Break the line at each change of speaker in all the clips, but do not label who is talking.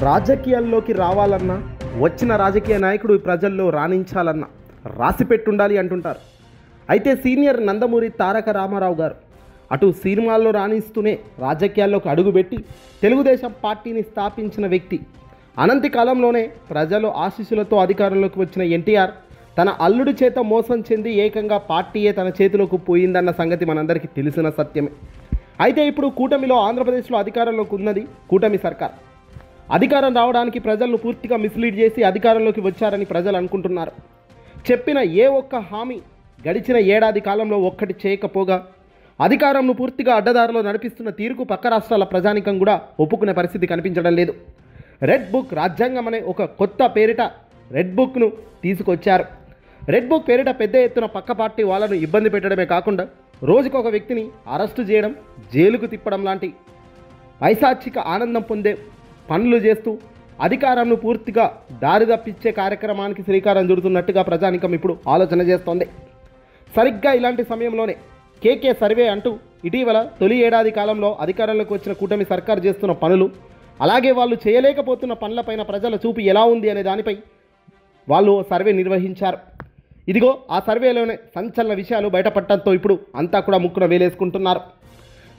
రాజకీయాల్లోకి రావాలన్నా, వచ్చిన రాజకీయ నాయకుడు ప్రజల్లో రాణించాలన్నా రాసిపెట్టుండాలి అంటుంటారు. అయితే సీనియర్ నందమూరి తారక రామారావు గారు అటు సినిమాల్లో రాణిస్తూనే రాజకీయాల్లోకి అడుగుపెట్టి తెలుగుదేశం పార్టీని స్థాపించిన వ్యక్తి. అనంతి కాలంలోనే ప్రజలు ఆశీస్సులతో అధికారంలోకి వచ్చిన ఎన్టీఆర్ తన అల్లుడి చేత మోసం చెంది ఏకంగా పార్టీయే తన చేతిలోకి పోయిందన్న సంగతి మనందరికీ తెలిసిన సత్యమే. అయితే ఇప్పుడు కూటమిలో ఆంధ్రప్రదేశ్లో అధికారంలోకి ఉన్నది కూటమి సర్కార్. అధికారం రావడానికి ప్రజలను పూర్తిగా మిస్లీడ్ చేసి అధికారంలోకి వచ్చారని ప్రజలు అనుకుంటున్నారు. చెప్పిన ఏ ఒక్క హామీ గడిచిన ఏడాది కాలంలో ఒక్కటి చేయకపోగా అధికారంను పూర్తిగా అడ్డదారిలో నడిపిస్తున్న తీరుకు పక్క రాష్ట్రాల ప్రజానికం కూడా ఒప్పుకునే పరిస్థితి కనిపించడం లేదు. రెడ్ బుక్ రాజ్యాంగం అనే ఒక కొత్త పేరిట రెడ్ బుక్ను తీసుకొచ్చారు. రెడ్ బుక్ పేరిట పెద్ద ఎత్తున పక్క పార్టీ వాళ్ళను ఇబ్బంది పెట్టడమే కాకుండా రోజుకొక వ్యక్తిని అరెస్టు చేయడం, జైలుకు తిప్పడం లాంటి పైశాచిక ఆనందం పొందే పనులు చేస్తూ అధికారాన్ని పూర్తిగా దారి తప్పించే కార్యక్రమానికి శ్రీకారం చుడుతున్నట్టుగా ప్రజానికం ఇప్పుడు ఆలోచన చేస్తోంది. సరిగ్గా ఇలాంటి సమయంలోనే కేకే సర్వే అంటూ ఇటీవల తొలి ఏడాది కాలంలో అధికారంలోకి వచ్చిన కూటమి సర్కారు చేస్తున్న పనులు, అలాగే వాళ్ళు చేయలేకపోతున్న పనులపైన ప్రజల చూపు ఎలా ఉంది అనే దానిపై వాళ్ళు సర్వే నిర్వహించారు. ఇదిగో ఆ సర్వేలోనే సంచలన విషయాలు బయటపడటంతో ఇప్పుడు అంతా కూడా ముక్కున వేలేసుకుంటున్నారు.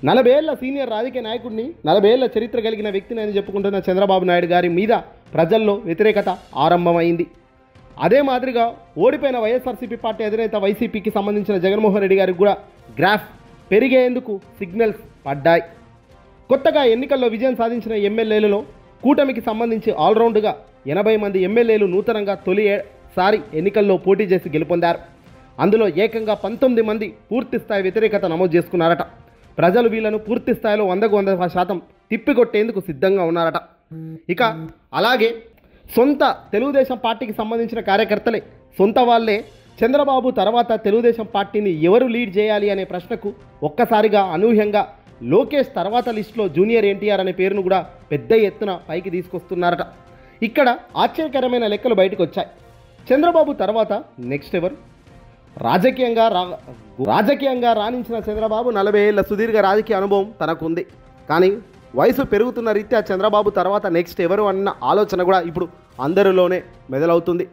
40 ఏళ్ల సీనియర్ రాజకీయ నాయకుడిని, 40 ఏళ్ల చరిత్ర కలిగిన వ్యక్తిని అని చెప్పుకుంటున్న చంద్రబాబు నాయుడు గారి మీద ప్రజల్లో వ్యతిరేకత ఆరంభమైంది. అదే మాదిరిగా ఓడిపోయిన వైఎస్ఆర్సీపీ పార్టీ అధినేత వైసీపీకి సంబంధించిన జగన్మోహన్ రెడ్డి గారికి కూడా గ్రాఫ్ పెరిగేందుకు సిగ్నల్స్ పడ్డాయి. కొత్తగా ఎన్నికల్లో విజయం సాధించిన ఎమ్మెల్యేలలో కూటమికి సంబంధించి ఆల్రౌండ్గా 80 మంది ఎమ్మెల్యేలు నూతనంగా తొలిసారి ఎన్నికల్లో పోటీ చేసి గెలుపొందారు. అందులో ఏకంగా 19 మంది పూర్తిస్థాయి వ్యతిరేకత నమోదు చేసుకున్నారట. ప్రజలు వీళ్లను పూర్తి స్థాయిలో 100% తిప్పికొట్టేందుకు సిద్ధంగా ఉన్నారట. ఇక అలాగే సొంత తెలుగుదేశం పార్టీకి సంబంధించిన కార్యకర్తలే, సొంత వాళ్ళే చంద్రబాబు తర్వాత తెలుగుదేశం పార్టీని ఎవరు లీడ్ చేయాలి అనే ప్రశ్నకు ఒక్కసారిగా అనూహ్యంగా లోకేష్ తర్వాత లిస్టులో జూనియర్ ఎన్టీఆర్ అనే పేరును కూడా పెద్ద ఎత్తున పైకి తీసుకొస్తున్నారట. ఇక్కడ ఆశ్చర్యకరమైన లెక్కలు బయటకు వచ్చాయి. చంద్రబాబు తర్వాత నెక్స్ట్ ఎవరు? రాజకీయంగా రాణించిన చంద్రబాబు 40 ఏళ్ల సుదీర్ఘ రాజకీయ అనుభవం తనకుంది. కానీ వయసు పెరుగుతున్న రీత్యా చంద్రబాబు తర్వాత నెక్స్ట్ ఎవరు అన్న ఆలోచన కూడా ఇప్పుడు అందరిలోనే మెదలవుతుంది.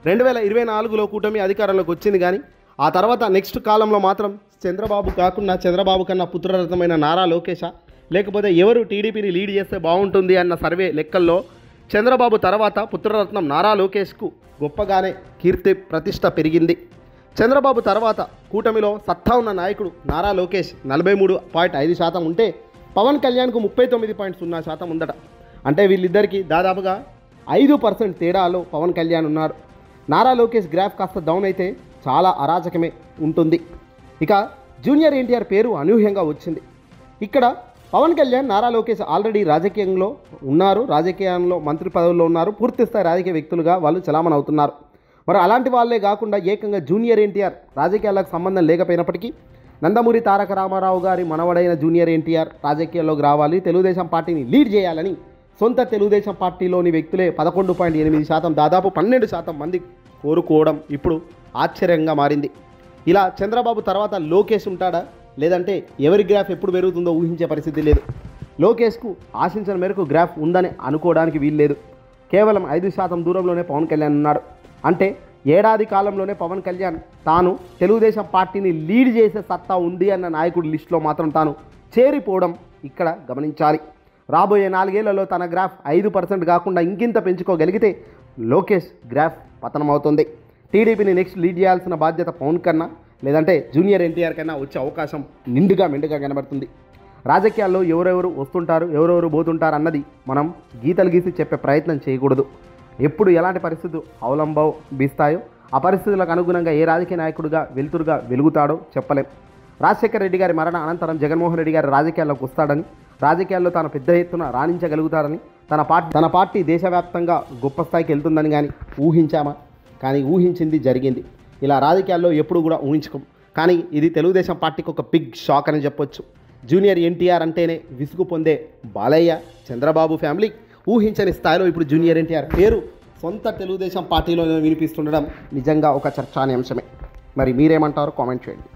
2024లో కూటమి అధికారంలోకి వచ్చింది. కానీ ఆ తర్వాత నెక్స్ట్ కాలంలో మాత్రం చంద్రబాబు కాకుండా చంద్రబాబు కన్నా పుత్రరత్నమైన నారా లోకేష, లేకపోతే ఎవరు టీడీపీని లీడ్ చేస్తే బాగుంటుంది అన్న సర్వే లెక్కల్లో చంద్రబాబు తర్వాత పుత్రరత్నం నారా లోకేష్కు గొప్పగానే కీర్తి ప్రతిష్ట పెరిగింది. చంద్రబాబు తర్వాత కూటమిలో సత్తా ఉన్న నాయకుడు నారా లోకేష్ 43.5% ఉంటే పవన్ కళ్యాణ్కు 39.0% ఉందట. అంటే వీళ్ళిద్దరికీ దాదాపుగా 5% తేడాలో పవన్ కళ్యాణ్ ఉన్నాడు. నారా లోకేష్ గ్రాఫ్ కాస్త డౌన్ అయితే చాలా అరాచకమే ఉంటుంది. ఇక జూనియర్ ఎన్టీఆర్ పేరు అనూహ్యంగా వచ్చింది. ఇక్కడ పవన్ కళ్యాణ్, నారా లోకేష్ ఆల్రెడీ రాజకీయంలో ఉన్నారు, రాజకీయంలో మంత్రి పదవుల్లో ఉన్నారు, పూర్తిస్థాయి రాజకీయ వ్యక్తులుగా వాళ్ళు చలామణి అవుతున్నారు. మరి అలాంటి వాళ్ళే కాకుండా ఏకంగా జూనియర్ ఎన్టీఆర్ రాజకీయాలకు సంబంధం లేకపోయినప్పటికీ నందమూరి తారక రామారావు గారి మనవడైన జూనియర్ ఎన్టీఆర్ రాజకీయాల్లోకి రావాలి, తెలుగుదేశం పార్టీని లీడ్ చేయాలని సొంత తెలుగుదేశం పార్టీలోని వ్యక్తులే 11.8%, దాదాపు 12% మంది కోరుకోవడం ఇప్పుడు ఆశ్చర్యంగా మారింది. ఇలా చంద్రబాబు తర్వాత లోకేష్ ఉంటాడా, లేదంటే ఎవరి గ్రాఫ్ ఎప్పుడు పెరుగుతుందో ఊహించే పరిస్థితి లేదు. లోకేష్కు ఆశించిన మేరకు గ్రాఫ్ ఉందని అనుకోవడానికి వీల్లేదు. కేవలం 5% దూరంలోనే పవన్ కళ్యాణ్ ఉన్నాడు. అంటే ఏడాది కాలంలోనే పవన్ కళ్యాణ్ తాను తెలుగుదేశం పార్టీని లీడ్ చేసే సత్తా ఉంది అన్న నాయకుడి లిస్టులో మాత్రం తాను చేరిపోవడం ఇక్కడ గమనించాలి. రాబోయే 4 ఏళ్లలో తన గ్రాఫ్ 5% కాకుండా ఇంకింత పెంచుకోగలిగితే లోకేష్ గ్రాఫ్ పతనమవుతుంది. టీడీపీని నెక్స్ట్ లీడ్ చేయాల్సిన బాధ్యత పవన్ కన్నా, లేదంటే జూనియర్ ఎన్టీఆర్ కన్నా వచ్చే అవకాశం మెండుగా కనబడుతుంది. రాజకీయాల్లో ఎవరెవరు వస్తుంటారు, ఎవరెవరు పోతుంటారు అన్నది మనం గీతలు గీసి చెప్పే ప్రయత్నం చేయకూడదు. ఎప్పుడు ఎలాంటి పరిస్థితులు అవలంబిస్తాయో ఆ పరిస్థితులకు అనుగుణంగా ఏ రాజకీయ నాయకుడిగా వెలుతురుగా వెలుగుతాడో చెప్పలేం. రాజశేఖర రెడ్డి గారి మరణ అనంతరం జగన్మోహన్ రెడ్డి గారి రాజకీయాల్లోకి వస్తాడని, రాజకీయాల్లో తాను పెద్ద ఎత్తున రాణించగలుగుతారని, తన పార్టీ దేశవ్యాప్తంగా గొప్ప స్థాయికి వెళ్తుందని కానీ ఊహించామా? కానీ ఊహించింది జరిగింది. ఇలా రాజకీయాల్లో ఎప్పుడు కూడా ఊహించుకోం. కానీ ఇది తెలుగుదేశం పార్టీకి ఒక బిగ్ షాక్ అని చెప్పొచ్చు. జూనియర్ ఎన్టీఆర్ అంటేనే విసుగు పొందే బాలయ్య, చంద్రబాబు ఫ్యామిలీ ఊహించని స్థాయిలో ఇప్పుడు జూనియర్ ఎన్టీఆర్ పేరు సొంత తెలుగుదేశం పార్టీలో వినిపిస్తుండడం నిజంగా ఒక చర్చానీయాంశమే. మరి మీరేమంటారో కామెంట్ చేయండి.